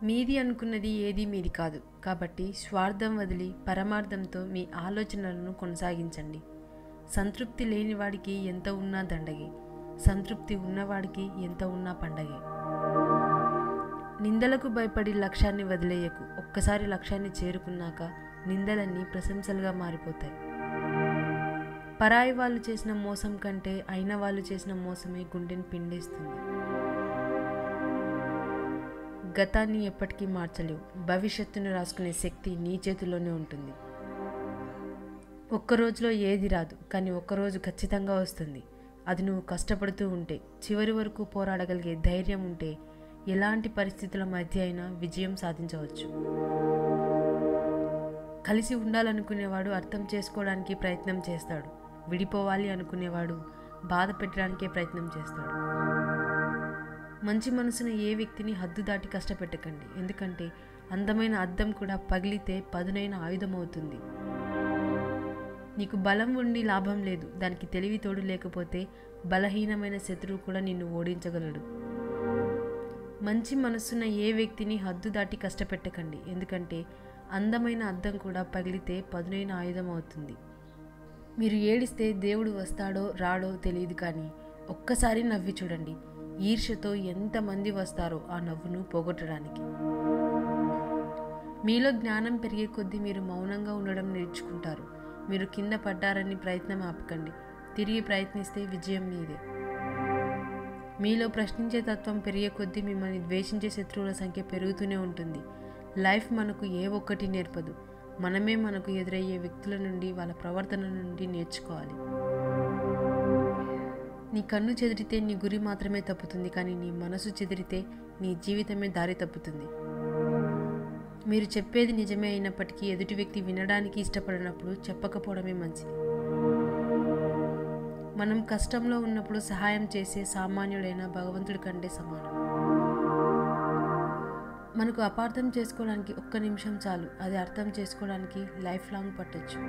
మీది అనుకున్నది ఏదీ మీది కాదు. కాబట్టి స్వార్థం వదిలి పరమార్థంతో మీ ఆలోచనలను కొనసాగించండి. సంతృప్తి లేనివాడికి ఎంత ఉన్నా దండగే, సంతృప్తి ఉన్నవాడికి ఎంత ఉన్నా పండగే. నిందలకు భయపడి లక్ష్యాన్ని వదిలేయకు. ఒక్కసారి లక్ష్యాన్ని చేరుకున్నాక నిందలన్నీ ప్రశంసలుగా మారిపోతాయి. పరాయి వాళ్ళు చేసిన మోసం కంటే అయిన వాళ్ళు చేసిన మోసమే గుండెని పిండేస్తుంది. గతాన్ని ఎప్పటికీ మార్చలేవు. భవిష్యత్తును రాసుకునే శక్తి నీ చేతుల్లోనే ఉంటుంది. ఒక్కరోజులో ఏది రాదు, కానీ ఒక్కరోజు ఖచ్చితంగా వస్తుంది. అది నువ్వు కష్టపడుతూ ఉంటే, చివరి వరకు పోరాడగలిగే ధైర్యం ఉంటే ఎలాంటి పరిస్థితుల మధ్య అయినా విజయం సాధించవచ్చు. కలిసి ఉండాలనుకునేవాడు అర్థం చేసుకోవడానికి ప్రయత్నం చేస్తాడు. విడిపోవాలి అనుకునేవాడు బాధ పెట్టడానికే ప్రయత్నం చేస్తాడు. మంచి మనసున ఏ వ్యక్తిని హద్దు దాటి కష్టపెట్టకండి. ఎందుకంటే అందమైన అద్దం కూడా పగిలితే పదునైన ఆయుధం అవుతుంది. నీకు బలం ఉండి లాభం లేదు. దానికి తెలివి తోడు లేకపోతే బలహీనమైన శత్రువు కూడా నిన్ను ఓడించగలడు. మంచి మనసున్న ఏ వ్యక్తిని హద్దు దాటి కష్టపెట్టకండి. ఎందుకంటే అందమైన అద్దం కూడా పగిలితే పదునైన ఆయుధం అవుతుంది. మీరు ఏడిస్తే దేవుడు వస్తాడో రాడో తెలియదు, కానీ ఒక్కసారి నవ్వి చూడండి. ఈర్ష్యతో ఎంతమంది వస్తారో ఆ నవ్వును పోగొట్టడానికి. మీలో జ్ఞానం పెరిగే కొద్దీ మీరు మౌనంగా ఉండడం నేర్చుకుంటారు. మీరు కింద పడ్డారని ప్రయత్నం ఆపకండి. తిరిగి ప్రయత్నిస్తే విజయం మీదే. మీలో ప్రశ్నించే తత్వం పెరిగే కొద్దీ మిమ్మల్ని ద్వేషించే శత్రువుల సంఖ్య పెరుగుతూనే ఉంటుంది. లైఫ్ మనకు ఏ ఒక్కటి నేర్పదు. మనమే మనకు ఎదురయ్యే వ్యక్తుల నుండి, వాళ్ళ ప్రవర్తన నుండి నేర్చుకోవాలి. నీ కన్ను చెదిరితే నీ గురి మాత్రమే తప్పుతుంది, కానీ నీ మనసు చెదిరితే నీ జీవితమే దారి తప్పుతుంది. మీరు చెప్పేది నిజమే అయినప్పటికీ ఎదుటి వ్యక్తి వినడానికి ఇష్టపడినప్పుడు చెప్పకపోవడమే మంచిది. మనం కష్టంలో ఉన్నప్పుడు సహాయం చేసే సామాన్యుడైన భగవంతుడి కంటే సమానం. మనకు అపార్థం చేసుకోవడానికి ఒక్క నిమిషం చాలు. అది అర్థం చేసుకోవడానికి లైఫ్ లాంగ్ పట్టొచ్చు.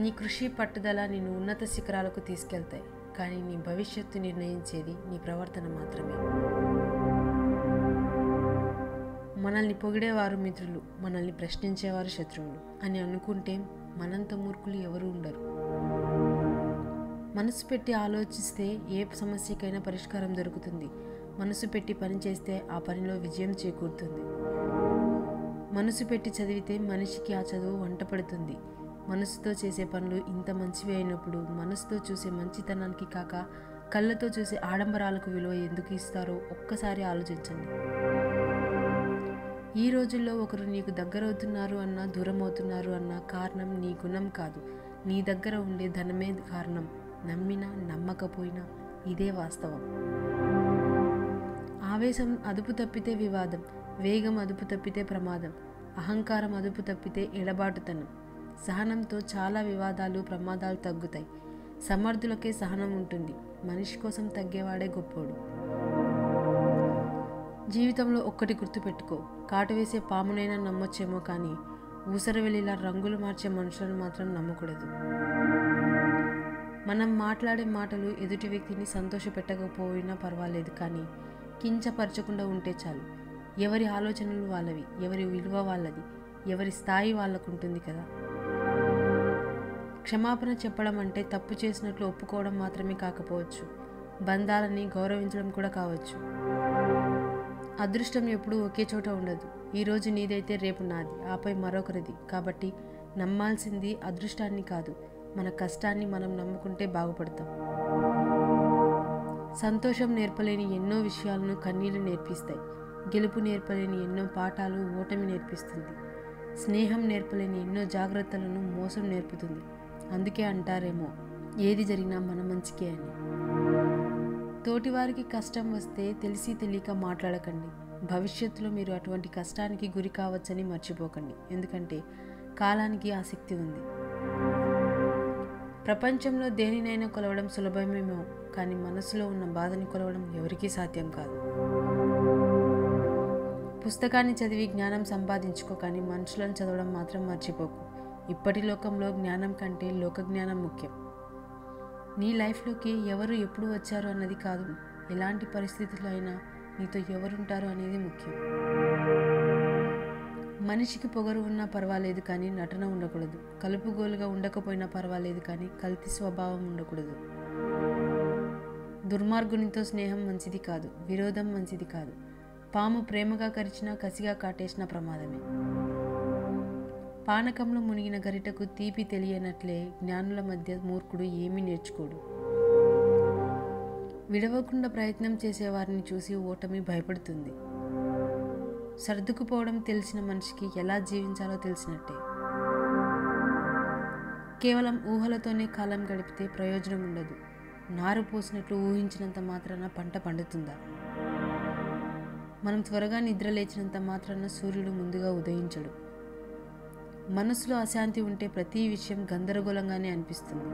నీ కృషి పట్టుదల నిన్ను ఉన్నత శిఖరాలకు తీసుకెళ్తాయి, కానీ నీ భవిష్యత్తు నిర్ణయించేది నీ ప్రవర్తన మాత్రమే. మనల్ని పొగిడేవారు మిత్రులు, మనల్ని ప్రశ్నించేవారు శత్రువులు అని అనుకుంటే మనంత మూర్ఖులు ఎవరు ఉండరు. మనసు పెట్టి ఆలోచిస్తే ఏ సమస్యకైనా పరిష్కారం దొరుకుతుంది. మనసు పెట్టి పని చేస్తే ఆ పనిలో విజయం చేకూరుతుంది. మనసు పెట్టి చదివితే మనిషికి ఆ చదువు వంట పడుతుంది. మనసుతో చేసే పనులు ఇంత మంచివి అయినప్పుడు మనసుతో చూసే మంచితనానికి కాక కళ్ళతో చూసే ఆడంబరాలకు విలువ ఎందుకు ఇస్తారో ఒక్కసారి ఆలోచించండి. ఈ రోజుల్లో ఒకరు నీకు దగ్గరవుతున్నారు అన్నా దూరం అవుతున్నారు అన్నా కారణం నీ గుణం కాదు, నీ దగ్గర ఉండే ధనమే కారణం. నమ్మినా నమ్మకపోయినా ఇదే వాస్తవం. ఆవేశం అదుపు తప్పితే వివాదం, వేగం అదుపు తప్పితే ప్రమాదం, అహంకారం అదుపు తప్పితే ఎడబాటుతనం. సహనంతో చాలా వివాదాలు ప్రమాదాలు తగ్గుతాయి. సమర్థులకే సహనం ఉంటుంది. మనిషి కోసం తగ్గేవాడే గొప్పోడు. జీవితంలో ఒక్కటి గుర్తుపెట్టుకో, కాటు వేసే పామునైనా నమ్మొచ్చేమో, కానీ ఊసరవెల్లిలా రంగులు మార్చే మనుషులను మాత్రం నమ్మకూడదు. మనం మాట్లాడే మాటలు ఎదుటి వ్యక్తిని సంతోషపెట్టకపోయినా పర్వాలేదు, కానీ కించపరచకుండా ఉంటే చాలు. ఎవరి ఆలోచనలు వాళ్ళవి, ఎవరి విలువ వాళ్ళది, ఎవరి స్థాయి వాళ్ళకుంటుంది కదా. క్షమాపణ చెప్పడం అంటే తప్పు చేసినట్లు ఒప్పుకోవడం మాత్రమే కాకపోవచ్చు, బంధాలని గౌరవించడం కూడా కావచ్చు. అదృష్టం ఎప్పుడూ ఒకే చోట ఉండదు. ఈరోజు నీదైతే రేపు నాది, ఆపై మరొకరిది. కాబట్టి నమ్మాల్సింది అదృష్టాన్ని కాదు, మన కష్టాన్ని మనం నమ్ముకుంటే బాగుపడతాం. సంతోషం నేర్పలేని ఎన్నో విషయాలను కన్నీళ్లు నేర్పిస్తాయి. గెలుపు నేర్పలేని ఎన్నో పాఠాలు ఓటమి నేర్పిస్తుంది. స్నేహం నేర్పలేని ఎన్నో జాగ్రత్తలను మోసం నేర్పుతుంది. అందుకే అంటారేమో, ఏది జరిగినా మన మంచికే అని. తోటివారికి కష్టం వస్తే తెలిసి తెలియక మాట్లాడకండి. భవిష్యత్తులో మీరు అటువంటి కష్టానికి గురి కావచ్చని మర్చిపోకండి. ఎందుకంటే కాలానికి ఆసక్తి ఉంది. ప్రపంచంలో దేనినైనా కొలవడం సులభమేమో, కానీ మనసులో ఉన్న బాధని కొలవడం ఎవరికీ సాధ్యం కాదు. పుస్తకాన్ని చదివి జ్ఞానం సంపాదించుకో, కానీ మనుషులను చదవడం మాత్రం మర్చిపోకు. ఇప్పటి లోకంలో జ్ఞానం కంటే లోక జ్ఞానం ముఖ్యం. నీ లైఫ్లోకి ఎవరు ఎప్పుడు వచ్చారు అన్నది కాదు, ఎలాంటి పరిస్థితుల్లో అయినా నీతో ఎవరుంటారు అనేది ముఖ్యం. మనిషికి పొగరు ఉన్నా పర్వాలేదు కానీ నటన ఉండకూడదు. కలుపుగోలుగా ఉండకపోయినా పర్వాలేదు కానీ కల్తీ స్వభావం ఉండకూడదు. దుర్మార్గునితో స్నేహం మంచిది కాదు, విరోధం మంచిది కాదు. పాము ప్రేమగా కరిచినా కసిగా కాటేసిన ప్రమాదమే. పానకంలో మునిగిన గరిటకు తీపి తెలియనట్లే జ్ఞానుల మధ్య మూర్ఖుడు ఏమీ నేర్చుకోడు. విడవకుండా ప్రయత్నం చేసేవారిని చూసి ఓటమి భయపడుతుంది. సర్దుకుపోవడం తెలిసిన మనిషికి ఎలా జీవించాలో తెలిసినట్టే. కేవలం ఊహలతోనే కాలం గడిపితే ప్రయోజనం ఉండదు. నారు పోసినట్లు ఊహించినంత మాత్రాన పంట పండుతుందా? మనం త్వరగా నిద్ర లేచినంత మాత్రాన సూర్యుడు ముందుగా ఉదయించడు. మనసులో అశాంతి ఉంటే ప్రతి విషయం గందరగోళంగానే అనిపిస్తుంది.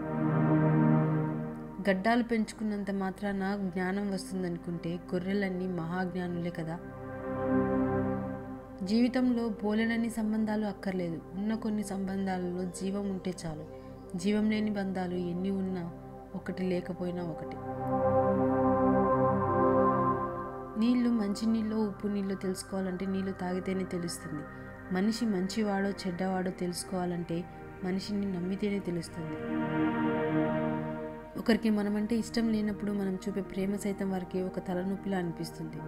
గడ్డాలు పెంచుకున్నంత మాత్రాన జ్ఞానం వస్తుందనుకుంటే గొర్రెలన్నీ మహాజ్ఞానులే కదా. జీవితంలో బోలెడన్ని సంబంధాలు అక్కర్లేదు. ఉన్న కొన్ని సంబంధాలలో జీవం ఉంటే చాలు. జీవం లేని బంధాలు ఎన్ని ఉన్నా ఒకటి లేకపోయినా ఒకటి. నీళ్లు మంచి నీళ్ళు ఉప్పు నీళ్ళు తెలుసుకోవాలంటే నీళ్లు తాగితేనే తెలుస్తుంది. మనిషి మంచివాడో చెడ్డవాడో తెలుసుకోవాలంటే మనిషిని నమ్మితేనే తెలుస్తుంది. ఒకరికి మనమంటే ఇష్టం లేనప్పుడు మనం చూపే ప్రేమ సైతం వారికి ఒక తలనొప్పిలా అనిపిస్తుంది.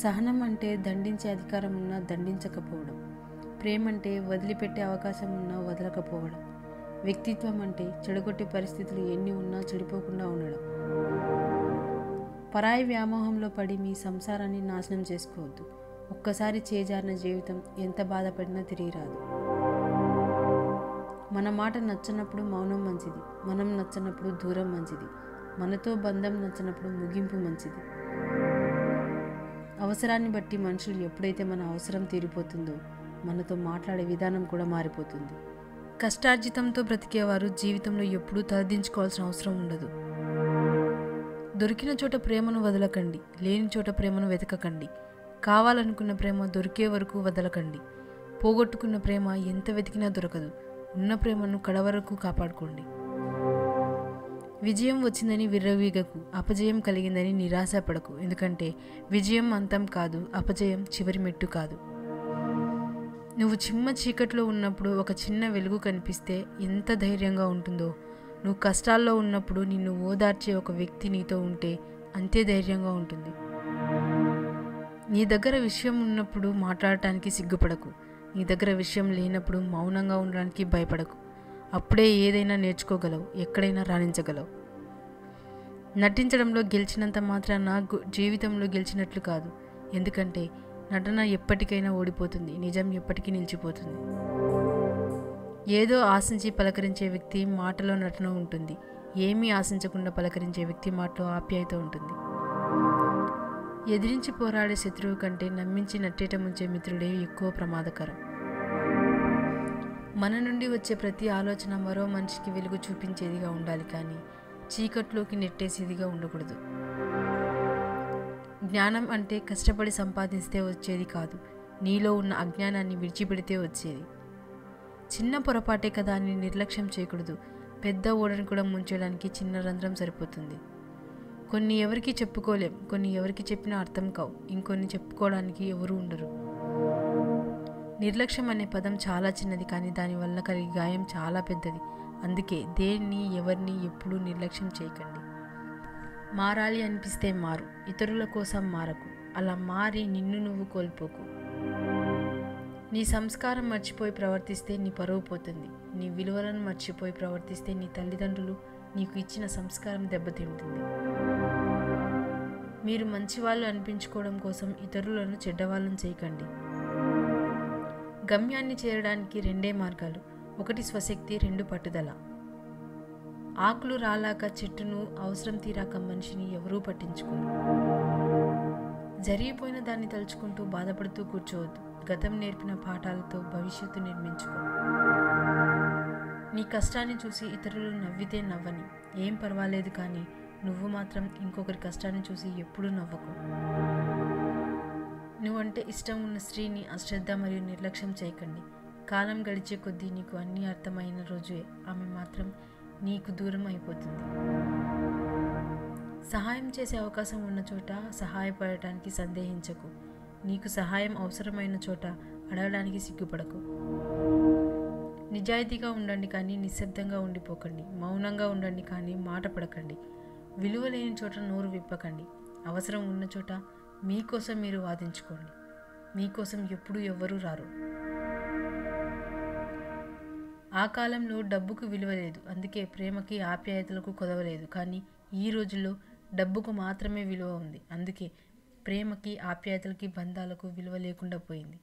సహనం అంటే దండించే అధికారం ఉన్నా దండించకపోవడం. ప్రేమ అంటే వదిలిపెట్టే అవకాశం ఉన్నా వదలకపోవడం. వ్యక్తిత్వం అంటే చెడగొట్టే పరిస్థితులు ఎన్ని ఉన్నా చెడిపోకుండా ఉండడం. పరాయి వ్యామోహంలో పడి మీ సంసారాన్ని నాశనం చేసుకోవద్దు. ఒక్కసారి చేజారిన జీవితం ఎంత బాధపడినా తిరిగి రాదు. మన మాట నచ్చనప్పుడు మౌనం మంచిది. మనం నచ్చనప్పుడు దూరం మంచిది. మనతో బంధం నచ్చనప్పుడు ముగింపు మంచిది. అవసరాన్ని బట్టి మనుషులు ఎప్పుడైతే మన అవసరం తీరిపోతుందో మనతో మాట్లాడే విధానం కూడా మారిపోతుంది. కష్టార్జితంతో బ్రతికేవారు జీవితంలో ఎప్పుడూ తలదించుకోవాల్సిన అవసరం ఉండదు. దొరికిన చోట ప్రేమను వదలకండి, లేని చోట ప్రేమను వెతకకండి. కావాలనుకున్న ప్రేమ దొరికే వరకు వదలకండి. పోగొట్టుకున్న ప్రేమ ఎంత వెతికినా దొరకదు. ఉన్న ప్రేమను కడవరకు కాపాడుకోండి. విజయం వచ్చిందని విర్రవీగకు, అపజయం కలిగిందని నిరాశపడకు. ఎందుకంటే విజయం అంతం కాదు, అపజయం చివరి మెట్టు కాదు. నువ్వు చిమ్మ చీకట్లో ఉన్నప్పుడు ఒక చిన్న వెలుగు కనిపిస్తే ఎంత ధైర్యంగా ఉంటుందో, నువ్వు కష్టాల్లో ఉన్నప్పుడు నిన్ను ఓదార్చే ఒక వ్యక్తి నీతో ఉంటే అంతే ధైర్యంగా ఉంటుంది. నీ దగ్గర విషయం ఉన్నప్పుడు మాట్లాడటానికి సిగ్గుపడకు. నీ దగ్గర విషయం లేనప్పుడు మౌనంగా ఉండడానికి భయపడకు. అప్పుడే ఏదైనా నేర్చుకోగలవు, ఎక్కడైనా రాణించగలవు. నటించడంలో గెలిచినంత మాత్రాన జీవితంలో గెలిచినట్లు కాదు. ఎందుకంటే నటన ఎప్పటికైనా ఓడిపోతుంది, నిజం ఎప్పటికీ నిలిచిపోతుంది. ఏదో ఆశించి పలకరించే వ్యక్తి మాటలో నటన ఉంటుంది. ఏమీ ఆశించకుండా పలకరించే వ్యక్తి మాటలో ఆప్యాయత ఉంటుంది. ఎదిరించి పోరాడే శత్రువు కంటే నమ్మించి నట్టేట ముంచే మిత్రుడే ఎక్కువ ప్రమాదకరం. మన నుండి వచ్చే ప్రతి ఆలోచన మరో మనిషికి వెలుగు చూపించేదిగా ఉండాలి కానీ చీకట్లోకి నెట్టేసేదిగా ఉండకూడదు. జ్ఞానం అంటే కష్టపడి సంపాదిస్తే వచ్చేది కాదు, నీలో ఉన్న అజ్ఞానాన్ని విడిచిపెడితే వచ్చేది. చిన్న పొరపాటే కదా అని నిర్లక్ష్యం చేయకూడదు. పెద్ద ఓడను కూడా ముంచడానికి చిన్న రంధ్రం సరిపోతుంది. కొన్ని ఎవరికి చెప్పుకోలేం, కొన్ని ఎవరికి చెప్పినా అర్థం కావు, ఇంకొన్ని చెప్పుకోవడానికి ఎవరు ఉండరు. నిర్లక్ష్యం అనే పదం చాలా చిన్నది కానీ దానివల్ల కలిగే గాయం చాలా పెద్దది. అందుకే దేన్ని ఎవరిని ఎప్పుడూ నిర్లక్ష్యం చేయకండి. మారాలి అనిపిస్తే మారు, ఇతరుల కోసం మారకు. అలా మారి నిన్ను నువ్వు కోల్పోకు. నీ సంస్కారం మర్చిపోయి ప్రవర్తిస్తే నీ పరువు పోతుంది. నీ విలువలను మర్చిపోయి ప్రవర్తిస్తే నీ తల్లిదండ్రులు నీకు ఇచ్చిన సంస్కారం దెబ్బతింటుంది. మీరు మంచివాళ్ళు అనిపించుకోవడం కోసం ఇతరులను చెడ్డవాళ్ళని చేయకండి. గమ్యాన్ని చేరడానికి రెండే మార్గాలు, ఒకటి స్వశక్తి, రెండు పట్టుదల. ఆకులు రాలాక చెట్టును, అవసరం తీరాక మనిషిని ఎవరూ పట్టించుకోరు. జరిగిపోయిన దాన్ని తలుచుకుంటూ బాధపడుతూ కూర్చోవద్దు. గతం నేర్పిన పాఠాలతో భవిష్యత్తు నిర్మించుకో. నీ కష్టాన్ని చూసి ఇతరులు నవ్వితే నవ్వని, ఏం పర్వాలేదు కానీ నువ్వు మాత్రం ఇంకొకరి కష్టాన్ని చూసి ఎప్పుడూ నవ్వకు. నువ్వంటే ఇష్టం ఉన్న స్త్రీని అశ్రద్ధ మరియు నిర్లక్ష్యం చేయకండి. కాలం గడిచే కొద్దీ నీకు అన్నీ అర్థమైన రోజే ఆమె మాత్రం నీకు దూరం అయిపోతుంది. సహాయం చేసే అవకాశం ఉన్న చోట సహాయపడటానికి సందేహించకు. నీకు సహాయం అవసరమైన చోట అడగడానికి సిగ్గుపడకు. నిజాయితీగా ఉండండి కానీ నిశ్శబ్దంగా ఉండిపోకండి. మౌనంగా ఉండండి కానీ మాట పడకండి. విలువ లేని చోట నోరు విప్పకండి. అవసరం ఉన్న చోట మీకోసం మీరు వాదించుకోండి. మీకోసం ఎప్పుడూ ఎవ్వరూ రారు. ఆ కాలంలో డబ్బుకు విలువ లేదు, అందుకే ప్రేమకి ఆప్యాయతలకు కొదవలేదు. కానీ ఈ రోజుల్లో డబ్బుకు మాత్రమే విలువ ఉంది, అందుకే ప్రేమకి ఆప్యాయతలకి బంధాలకు విలువ లేకుండా పోయింది.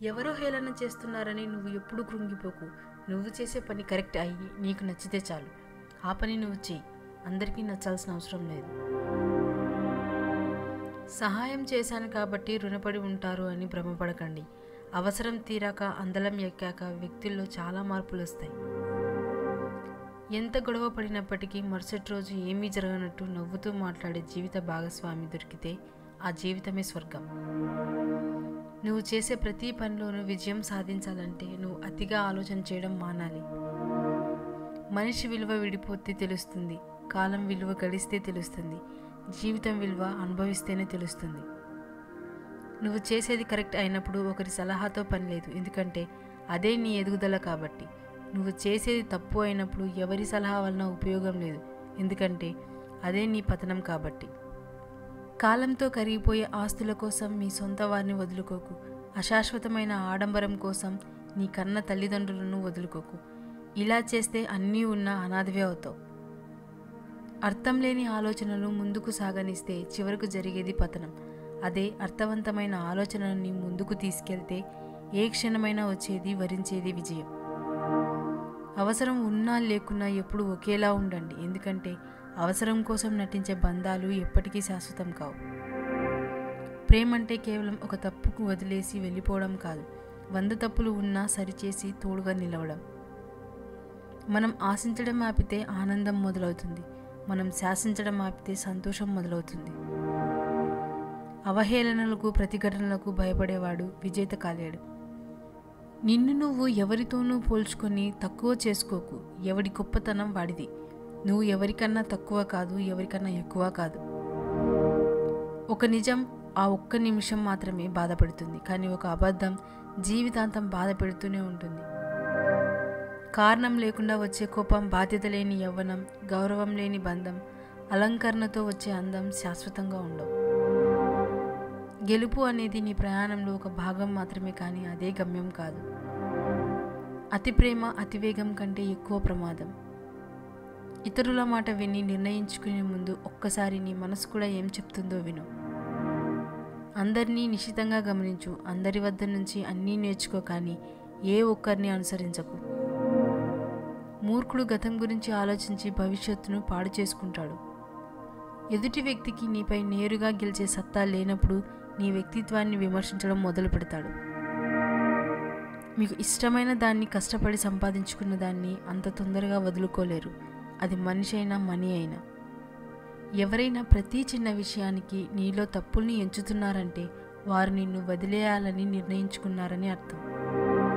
ఎవరో హేళన చేస్తున్నారని నువ్వు ఎప్పుడూ కృంగిపోకు. నువ్వు చేసే పని కరెక్ట్ అయ్యి నీకు నచ్చితే చాలు. ఆ పని నువ్వు చెయ్యి, అందరికీ నచ్చాల్సిన అవసరం లేదు. సహాయం చేశాను కాబట్టి రుణపడి ఉంటారు అని భ్రమపడకండి. అవసరం తీరాక అందలం ఎక్కాక వ్యక్తుల్లో చాలా మార్పులు వస్తాయి. ఎంత గొడవ పడినప్పటికీ మరుసటి రోజు ఏమీ జరగనట్టు నవ్వుతూ మాట్లాడే జీవిత భాగస్వామి దొరికితే ఆ జీవితమే స్వర్గం. నువ్వు చేసే ప్రతి పనిలోనూ విజయం సాధించాలంటే నువ్వు అతిగా ఆలోచన చేయడం మానాలి. మనిషి విలువ విడిపోతే తెలుస్తుంది, కాలం విలువ గడిస్తే తెలుస్తుంది, జీవితం విలువ అనుభవిస్తేనే తెలుస్తుంది. నువ్వు చేసేది కరెక్ట్ అయినప్పుడు ఒకరి సలహాతో పని లేదు, ఎందుకంటే అదే నీ ఎదుగుదల కాబట్టి. నువ్వు చేసేది తప్పు అయినప్పుడు ఎవరి సలహా వలన ఉపయోగం లేదు, ఎందుకంటే అదే నీ పతనం కాబట్టి. కాలంతో కరిగిపోయే ఆస్తుల కోసం మీ సొంత వారిని వదులుకోకు. అశాశ్వతమైన ఆడంబరం కోసం నీ కన్న తల్లిదండ్రులను వదులుకోకు. ఇలా చేస్తే అన్నీ ఉన్నా అనాథవే అవుతావు. అర్థం లేని ఆలోచనలు ముందుకు సాగనిస్తే చివరకు జరిగేది పతనం. అదే అర్థవంతమైన ఆలోచనని ముందుకు తీసుకెళ్తే ఏ క్షణమైనా వచ్చేది వరించేది విజయం. అవసరం ఉన్నా లేకున్నా ఎప్పుడు ఒకేలా ఉండండి, ఎందుకంటే అవసరం కోసం నటించే బంధాలు ఎప్పటికీ శాశ్వతం కావు. ప్రేమంటే కేవలం ఒక తప్పుకు వదిలేసి వెళ్ళిపోవడం కాదు, 100 తప్పులు ఉన్నా సరిచేసి తోడుగా నిలవడం. మనం ఆశించడం ఆపితే ఆనందం మొదలవుతుంది, మనం శాసించడం ఆపితే సంతోషం మొదలవుతుంది. అవహేళనలకు ప్రతిఘటనలకు భయపడేవాడు విజేత కాలేడు. నిన్ను నువ్వు ఎవరితోనూ పోల్చుకొని తక్కువ చేసుకోకు. ఎవడి గొప్పతనం వాడిది. నువ్వు ఎవరికన్నా తక్కువ కాదు, ఎవరికన్నా ఎక్కువ కాదు. ఒక నిజం ఆ ఒక్క నిమిషం మాత్రమే బాధపడుతుంది, కానీ ఒక అబద్ధం జీవితాంతం బాధ పెడుతూనే ఉంటుంది. కారణం లేకుండా వచ్చే కోపం, బాధ్యత లేని యవ్వనం, గౌరవం లేని బంధం, అలంకరణతో వచ్చే అందం శాశ్వతంగా ఉండవు. గెలుపు అనేది నీ ప్రయాణంలో ఒక భాగం మాత్రమే, కానీ అదే గమ్యం కాదు. అతి ప్రేమ అతివేగం కంటే ఎక్కువ ప్రమాదం. ఇతరుల మాట విని నిర్ణయించుకునే ముందు ఒక్కసారి నీ మనసు కూడా ఏం చెప్తుందో విను. అందరినీ నిశితంగా గమనించు. అందరి వద్ద నుంచి అన్నీ నేర్చుకో, కానీ ఏ ఒక్కరిని అనుసరించకు. మూర్ఖుడు గతం గురించి ఆలోచించి భవిష్యత్తును పాడు చేసుకుంటాడు. ఎదుటి వ్యక్తికి నీపై నేరుగా గెలిచే సత్తా లేనప్పుడు నీ వ్యక్తిత్వాన్ని విమర్శించడం మొదలు పెడతాడు. మీకు ఇష్టమైన దాన్ని కష్టపడి సంపాదించుకున్న దాన్ని అంత తొందరగా వదులుకోలేరు, అది మనిషి అయినా మనీ అయినా. ఎవరైనా ప్రతి చిన్న విషయానికి నీలో తప్పుల్ని ఎంచుతున్నారంటే వారు నిన్ను వదిలేయాలని నిర్ణయించుకున్నారని అర్థం.